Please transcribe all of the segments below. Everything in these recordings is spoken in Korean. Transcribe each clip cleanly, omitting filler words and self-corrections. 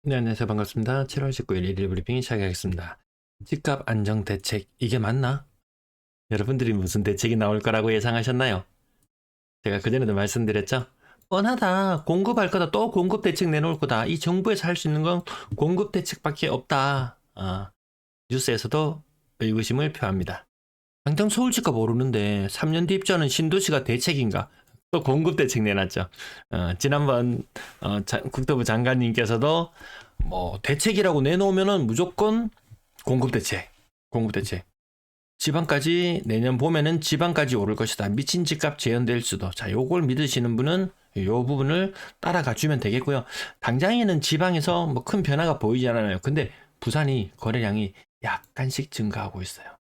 네, 안녕하세요. 반갑습니다. 7월 19일 일일 브리핑 시작하겠습니다. 집값 안정 대책, 이게 맞나? 여러분들이 무슨 대책이 나올 거라고 예상하셨나요? 제가 그전에도 말씀드렸죠? 뻔하다. 공급할 거다. 또 공급 대책 내놓을 거다. 이 정부에서 할 수 있는 건 공급 대책밖에 없다. 뉴스에서도 의구심을 표합니다. 당장 서울 집값 오르는데 3년 뒤 입주하는 신도시가 대책인가? 또 공급 대책 내놨죠. 지난번 국토부 장관님께서도 뭐 대책이라고 내놓으면은 무조건 공급 대책, 공급 대책. 지방까지 내년 봄에는 지방까지 오를 것이다. 미친 집값 재현될 수도. 자, 요걸 믿으시는 분은 요 부분을 따라가 주면 되겠고요. 당장에는 지방에서 뭐 큰 변화가 보이지 않아요. 근데 부산이 거래량이 약간씩 증가하고 있어요.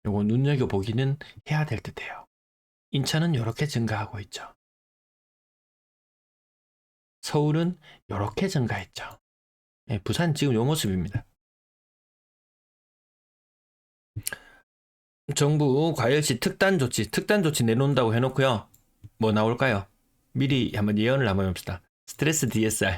요거 눈여겨보기는 해야 될 듯해요. 인천은 이렇게 증가하고 있죠. 서울은 이렇게 증가했죠. 예, 부산 지금 요 모습입니다. 정부 과열시 특단 조치 내놓는다고 해놓고요. 뭐 나올까요? 미리 한번 예언을 한번 해봅시다. 스트레스 DSR,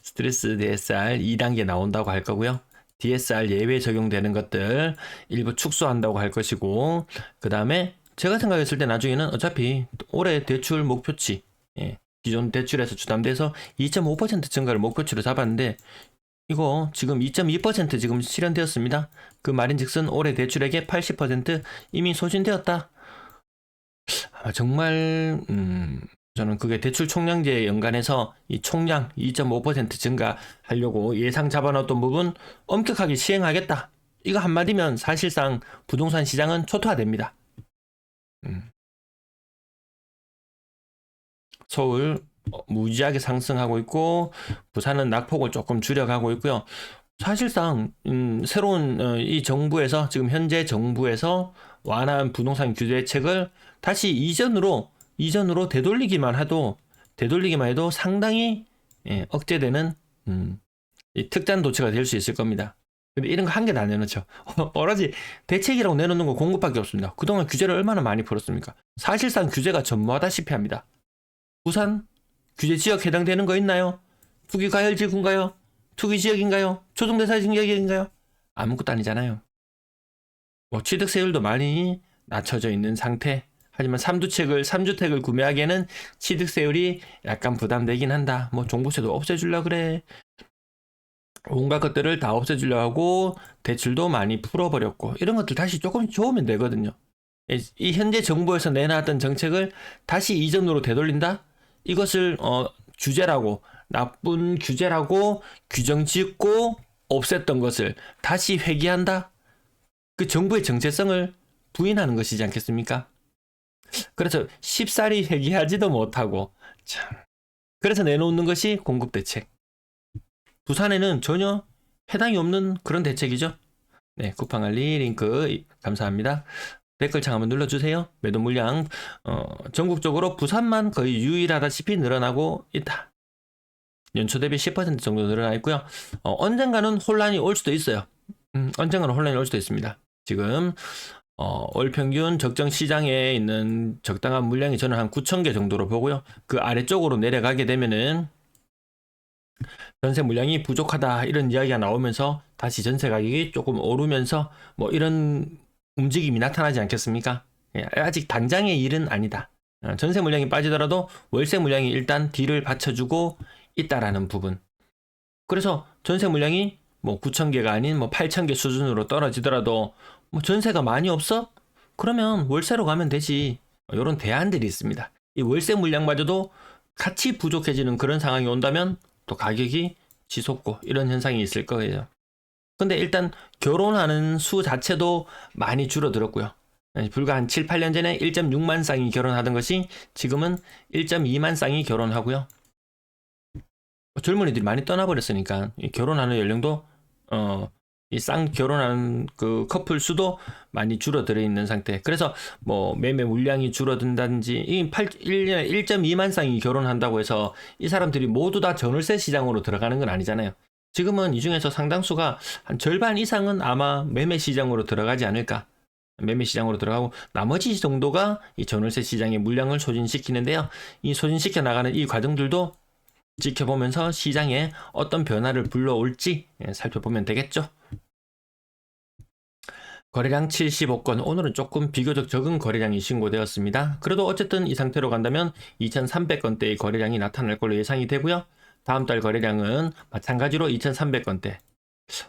스트레스 DSR 2단계 나온다고 할 거고요. DSR 예외 적용되는 것들 일부 축소한다고 할 것이고, 그 다음에 제가 생각했을 때 나중에는 어차피 올해 대출 목표치, 예, 기존 대출에서 주담대에서 2.5% 증가를 목표치로 잡았는데, 이거 지금 2.2% 지금 실현되었습니다. 그 말인즉슨 올해 대출액의 80% 이미 소진되었다. 정말 저는 그게 대출 총량제에 연관해서 이 총량 2.5% 증가하려고 예상 잡아놓았던 부분 엄격하게 시행하겠다. 이거 한마디면 사실상 부동산 시장은 초토화됩니다. 서울 무지하게 상승하고 있고 부산은 낙폭을 조금 줄여가고 있고요. 사실상 새로운 이 정부에서 지금 현재 정부에서 완화한 부동산 규제책을 다시 이전으로 되돌리기만 해도 상당히 억제되는 이 특단 도체가 될 수 있을 겁니다. 근데 이런 거 한 개도 안 내놓죠. 오로지 대책이라고 내놓는 거 공급밖에 없습니다. 그동안 규제를 얼마나 많이 풀었습니까? 사실상 규제가 전무하다시피 합니다. 부산 규제 지역 해당되는 거 있나요? 투기 과열 지구인가요? 투기 지역인가요? 초중대사 지역인가요? 아무것도 아니잖아요. 뭐 취득세율도 많이 낮춰져 있는 상태. 하지만 3주택을 구매하기에는 취득세율이 약간 부담되긴 한다. 뭐 종부세도 없애주려 그래. 온갖 것들을 다 없애주려 하고 대출도 많이 풀어버렸고 이런 것들 다시 조금 좋으면 되거든요. 이 현재 정부에서 내놨던 정책을 다시 이전으로 되돌린다? 이것을 규제라고 나쁜 규제라고 규정 짓고 없앴던 것을 다시 회귀한다? 그 정부의 정체성을 부인하는 것이지 않겠습니까? 그래서 쉽사리 회귀하지도 못하고 참. 그래서 내놓는 것이 공급대책. 부산에는 전혀 해당이 없는 그런 대책이죠. 네, 쿠팡알리 링크 감사합니다. 댓글창 한번 눌러주세요. 매도 물량 전국적으로 부산만 거의 유일하다시피 늘어나고 있다. 연초 대비 10% 정도 늘어나 있고요. 언젠가는 혼란이 올 수도 있어요. 언젠가는 혼란이 올 수도 있습니다. 지금 월 평균 적정 시장에 있는 적당한 물량이 저는 한 9,000개 정도로 보고요. 그 아래쪽으로 내려가게 되면은 전세 물량이 부족하다 이런 이야기가 나오면서 다시 전세 가격이 조금 오르면서 뭐 이런 움직임이 나타나지 않겠습니까? 아직 당장의 일은 아니다. 전세 물량이 빠지더라도 월세 물량이 일단 뒤를 받쳐주고 있다라는 부분. 그래서 전세 물량이 뭐 9,000개가 아닌 뭐 8,000개 수준으로 떨어지더라도 뭐 전세가 많이 없어? 그러면 월세로 가면 되지. 이런 대안들이 있습니다. 이 월세 물량마저도 같이 부족해지는 그런 상황이 온다면 또 가격이 치솟고 이런 현상이 있을 거예요. 근데 일단 결혼하는 수 자체도 많이 줄어들었고요. 불과 한 7, 8년 전에 1.6만 쌍이 결혼하던 것이 지금은 1.2만 쌍이 결혼하고요. 젊은이들이 많이 떠나버렸으니까 결혼하는 연령도 이 쌍 결혼하는 그 커플 수도 많이 줄어들어 있는 상태. 그래서 뭐 매매 물량이 줄어든다든지 이 1년에 1.2만 쌍이 결혼한다고 해서 이 사람들이 모두 다 전월세 시장으로 들어가는 건 아니잖아요. 지금은 이 중에서 상당수가 한 절반 이상은 아마 매매 시장으로 들어가지 않을까. 매매 시장으로 들어가고 나머지 정도가 이 전월세 시장의 물량을 소진시키는데요. 이 소진시켜 나가는 이 과정들도 지켜보면서 시장에 어떤 변화를 불러올지 살펴보면 되겠죠. 거래량 75건, 오늘은 조금 비교적 적은 거래량이 신고되었습니다. 그래도 어쨌든 이 상태로 간다면 2300건대의 거래량이 나타날 걸로 예상이 되고요. 다음 달 거래량은 마찬가지로 2300건대.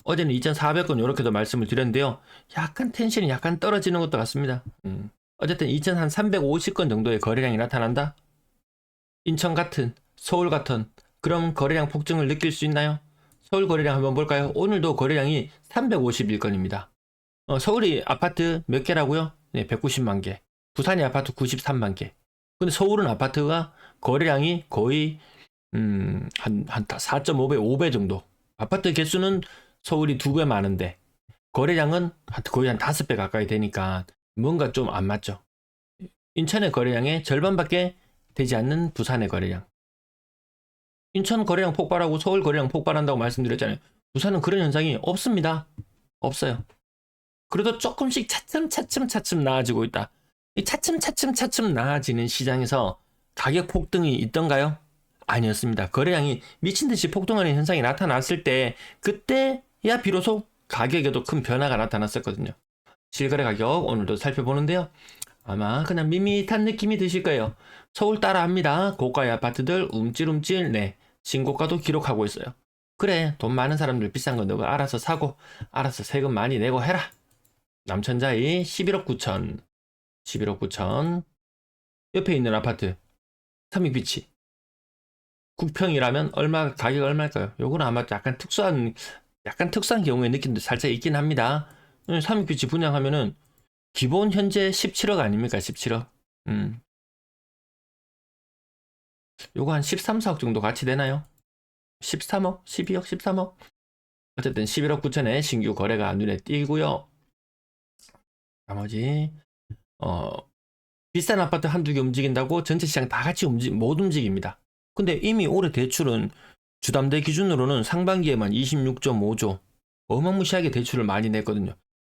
어제는 2400건 이렇게도 말씀을 드렸는데요. 약간 텐션이 약간 떨어지는 것도 같습니다. 어쨌든 2350건 정도의 거래량이 나타난다? 인천 같은, 서울 같은 그런 거래량 폭증을 느낄 수 있나요? 서울 거래량 한번 볼까요? 오늘도 거래량이 351건입니다. 서울이 아파트 몇 개라고요? 네, 190만 개. 부산이 아파트 93만 개. 근데 서울은 아파트가 거래량이 거의 한 4.5배, 5배 정도. 아파트 개수는 서울이 2배 많은데 거래량은 거의 한 5배 가까이 되니까 뭔가 좀 안 맞죠. 인천의 거래량의 절반밖에 되지 않는 부산의 거래량. 인천 거래량 폭발하고 서울 거래량 폭발한다고 말씀드렸잖아요. 부산은 그런 현상이 없습니다. 없어요. 그래도 조금씩 차츰 나아지고 있다. 이 차츰 나아지는 시장에서 가격 폭등이 있던가요? 아니었습니다. 거래량이 미친 듯이 폭등하는 현상이 나타났을 때 그때야 비로소 가격에도 큰 변화가 나타났었거든요. 실거래 가격 오늘도 살펴보는데요. 아마 그냥 밋밋한 느낌이 드실 거예요. 서울 따라합니다. 고가의 아파트들 움찔움찔 신고가도 기록하고 있어요. 그래, 돈 많은 사람들 비싼 거 너가 알아서 사고 알아서 세금 많이 내고 해라. 남천자이 11억 9천 11억 9천 옆에 있는 아파트 삼익비치 9평이라면 가격 얼마일까요? 요거는 아마 약간 특수한 경우의 느낌도 살짝 있긴 합니다. 삼익비치 분양하면은 기본 현재 17억 아닙니까? 17억. 요거 한 13, 4억 정도 가치 되나요? 13억? 12억? 13억? 어쨌든 11억 9천에 신규 거래가 눈에 띄고요. 나머지 비싼 아파트 한두 개 움직인다고 전체 시장 다 같이 못 움직입니다. 근데 이미 올해 대출은 주담대 기준으로는 상반기에만 26.5조 어마무시하게 대출을 많이 냈거든요.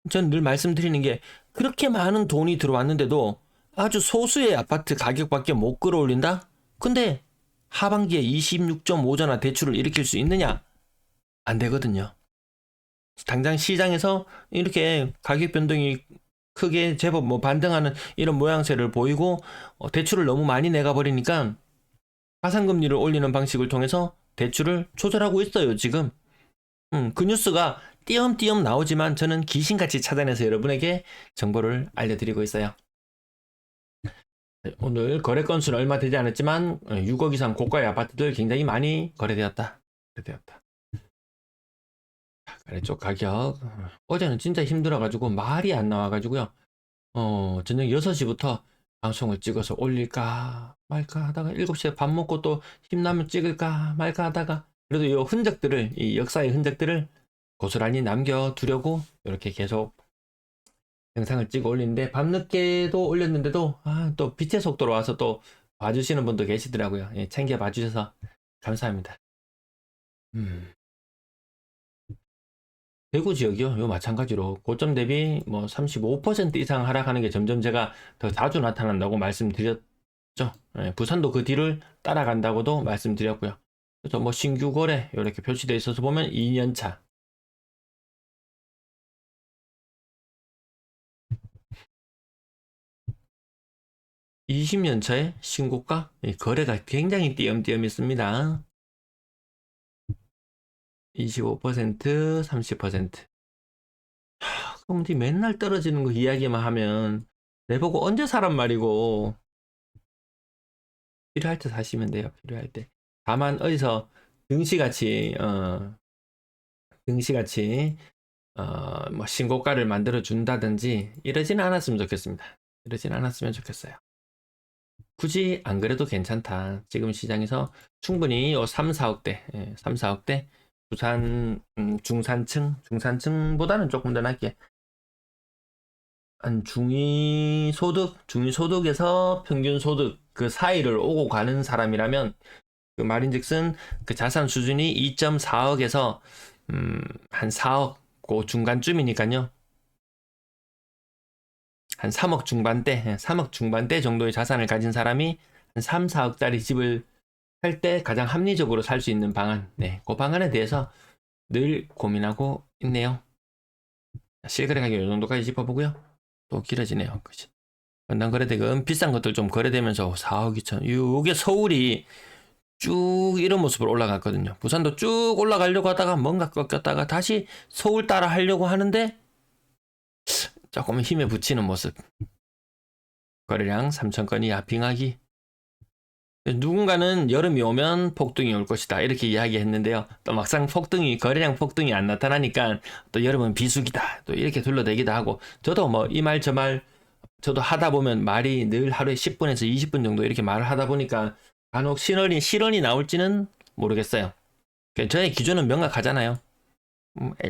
전 늘 말씀드리는 게 그렇게 많은 돈이 들어왔는데도 아주 소수의 아파트 가격밖에 못 끌어올린다? 근데 하반기에 26.5조나 대출을 일으킬 수 있느냐? 안 되거든요. 당장 시장에서 이렇게 가격 변동이 크게 제법 반등하는 이런 모양새를 보이고 대출을 너무 많이 내가 버리니까 가산금리를 올리는 방식을 통해서 대출을 조절하고 있어요, 지금. 그 뉴스가 띄엄띄엄 나오지만 저는 귀신같이 찾아내서 여러분에게 정보를 알려드리고 있어요. 오늘 거래 건수는 얼마 되지 않았지만 6억 이상 고가의 아파트들 굉장히 많이 거래되었다. 아래쪽 가격. 어제는 진짜 힘들어가지고 말이 안 나와가지고요. 저녁 6시부터 방송을 찍어서 올릴까 말까 하다가 7시에 밥 먹고 또 힘나면 찍을까 말까 하다가 그래도 이 역사의 흔적들을 고스란히 남겨두려고 이렇게 계속 영상을 찍어 올리는데 밤늦게도 올렸는데도 또 빛의 속도로 와서 또 봐주시는 분도 계시더라고요. 예, 챙겨 봐주셔서 감사합니다. 대구 지역이요. 요 마찬가지로 고점 대비 뭐 35% 이상 하락하는 게 점점 제가 더 자주 나타난다고 말씀드렸죠. 예, 부산도 그 뒤를 따라간다고도 말씀드렸고요. 그래서 뭐 신규 거래 이렇게 표시되어 있어서 보면 2년 차. 20년 차의 신고가 거래가 굉장히 띄엄띄엄 있습니다. 25%, 30%. 그럼 맨날 떨어지는 거 이야기만 하면 내보고 언제 사란 말이고 필요할 때 사시면 돼요. 필요할 때. 다만 어디서 등시같이 뭐 신고가를 만들어 준다든지 이러진 않았으면 좋겠습니다. 이러진 않았으면 좋겠어요. 굳이 안 그래도 괜찮다. 지금 시장에서 충분히 3, 4억대, 3, 4억대 부산 중산층보다는 조금 더 낮게 한 중위소득에서 평균소득 그 사이를 오고 가는 사람이라면 그 말인즉슨 그 자산 수준이 2.4억에서 한 4억 그 중간쯤이니까요. 한 3억 중반대 정도의 자산을 가진 사람이 한 3, 4억짜리 집을 할 때 가장 합리적으로 살 수 있는 방안, 네, 그 방안에 대해서 늘 고민하고 있네요. 실거래 가격 이 정도까지 짚어보고요. 또 길어지네요. 그치? 전담거래대금 비싼 것들 좀 거래되면서 4억 2천. 요게 서울이 쭉 이런 모습으로 올라갔거든요. 부산도 쭉 올라가려고 하다가 뭔가 꺾였다가 다시 서울 따라 하려고 하는데 조금 힘에 붙이는 모습. 거래량 3천 건이 빙하기. 누군가는 여름이 오면 폭등이 올 것이다 이렇게 이야기했는데요. 또 막상 폭등이 거래량 폭등이 안 나타나니까 또 여름은 비수기다 또 이렇게 둘러대기도 하고 저도 뭐 이 말 저 말 저도 하다 보면 말이 늘 하루에 10분에서 20분 정도 이렇게 말을 하다 보니까 간혹 실언이 나올지는 모르겠어요. 저의 기준은 명확하잖아요.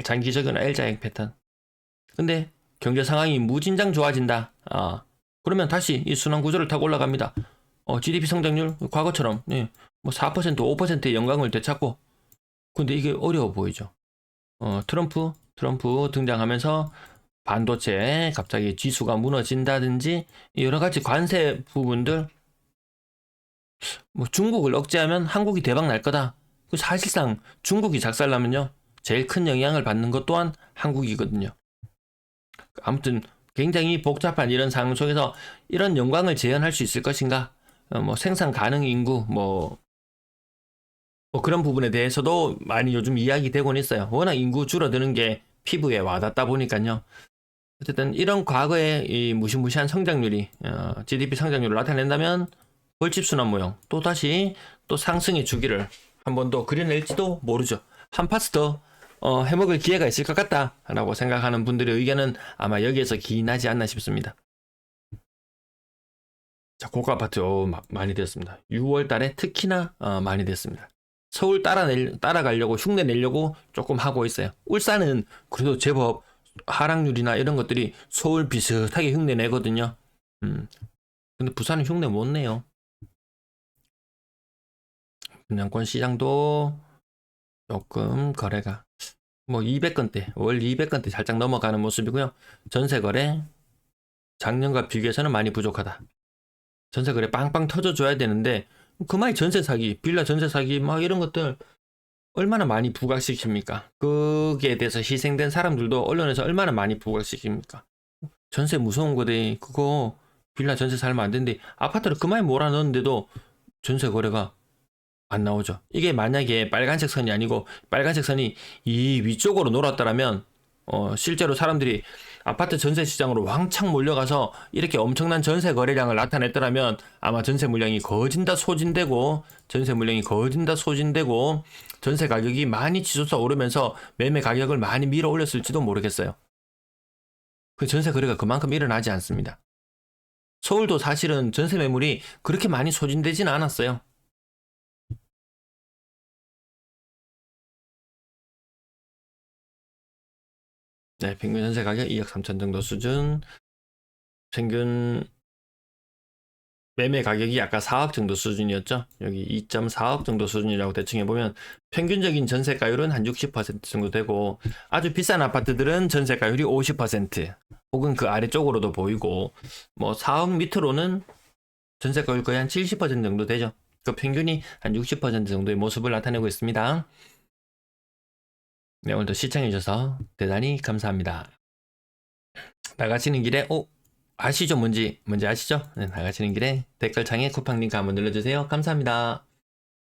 장기적인 L자형 패턴. 근데 경제 상황이 무진장 좋아진다. 그러면 다시 이 순환 구조를 타고 올라갑니다. GDP 성장률 과거처럼 예, 뭐 4%, 5%의 영광을 되찾고. 근데 이게 어려워 보이죠. 트럼프 등장하면서 반도체 갑자기 지수가 무너진다든지 여러 가지 관세 부분들 뭐 중국을 억제하면 한국이 대박 날 거다. 사실상 중국이 작살나면요. 제일 큰 영향을 받는 것 또한 한국이거든요. 아무튼 굉장히 복잡한 이런 상황 속에서 이런 영광을 재현할 수 있을 것인가? 뭐 생산 가능 인구 뭐 그런 부분에 대해서도 많이 요즘 이야기되곤 있어요. 워낙 인구 줄어드는 게 피부에 와닿다 보니까요. 어쨌든 이런 과거의 이 무시무시한 성장률이 GDP 성장률을 나타낸다면 벌집순환 모형 또다시 또 상승의 주기를 한 번 더 그려낼지도 모르죠. 한 파스 더 해먹을 기회가 있을 것 같다 라고 생각하는 분들의 의견은 아마 여기에서 기인하지 않나 싶습니다. 자, 고가 아파트 많이 됐습니다. 6월 달에 특히나 많이 됐습니다. 서울 따라가려고 흉내 내려고 조금 하고 있어요. 울산은 그래도 제법 하락률이나 이런 것들이 서울 비슷하게 흉내 내거든요. 근데 부산은 흉내 못 내요. 분양권 시장도 조금 거래가 뭐 200건대, 월 200건대 살짝 넘어가는 모습이고요. 전세 거래 작년과 비교해서는 많이 부족하다. 전세 거래 빵빵 터져줘야 되는데 그만이 전세 사기, 빌라 전세 사기 막 이런 것들 얼마나 많이 부각시킵니까? 거기에 대해서 희생된 사람들도 언론에서 얼마나 많이 부각시킵니까? 전세 무서운 거대 그거 빌라 전세 살면 안 되는데 아파트를 그만이 몰아넣었는데도 전세 거래가 안 나오죠. 이게 만약에 빨간색 선이 아니고 빨간색 선이 이 위쪽으로 놀았다라면 실제로 사람들이 아파트 전세 시장으로 왕창 몰려가서 이렇게 엄청난 전세 거래량을 나타냈더라면 아마 전세 물량이 거진다 소진되고 전세 가격이 많이 치솟아 오르면서 매매 가격을 많이 밀어 올렸을지도 모르겠어요. 그 전세 거래가 그만큼 일어나지 않습니다. 서울도 사실은 전세 매물이 그렇게 많이 소진되진 않았어요. 네, 평균 전세 가격 2억 3천 정도 수준. 평균 매매 가격이 아까 4억 정도 수준이었죠. 여기 2.4억 정도 수준이라고 대충 해보면 평균적인 전세가율은 한 60% 정도 되고 아주 비싼 아파트들은 전세가율이 50% 혹은 그 아래쪽으로도 보이고 뭐 4억 밑으로는 전세가율 거의 한 70% 정도 되죠. 그 평균이 한 60% 정도의 모습을 나타내고 있습니다. 네, 오늘도 시청해주셔서 대단히 감사합니다. 나가시는 길에 아시죠? 뭔지 아시죠? 네, 나가시는 길에 댓글창에 쿠팡 링크 한번 눌러주세요. 감사합니다.